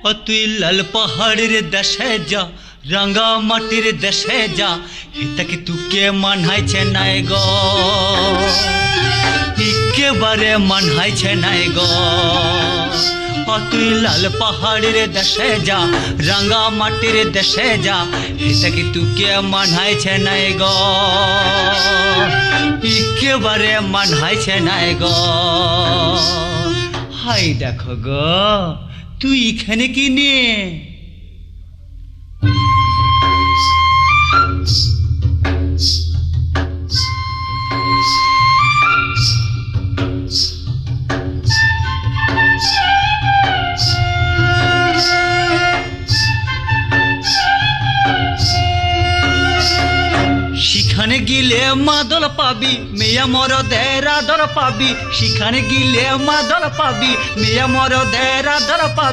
ও তুই লাল পাহাড়ের দেশে যা, রাঙ্গা মাটির দেশে যা, এটাকে তুকে মানহাইছে নাই গো, একেবারে মানহাইছে নাই গো। ও তুই লাল পাহাড়ের দেশে যা, রাঙ্গা মাটির দেশে যা, এটাকে তুকে মানহাইছে নাই গো, একেবারে মানহাইছে নাই গো। হাই দেখো গো, তুই এখানে কি নিয়ে? সেখানে গিলে মাদল পাবি, মেয়া মরদের আদর পাবি, সেখানে গিলে মাদল পাবি, মেয়া মরদের আদর পাবি।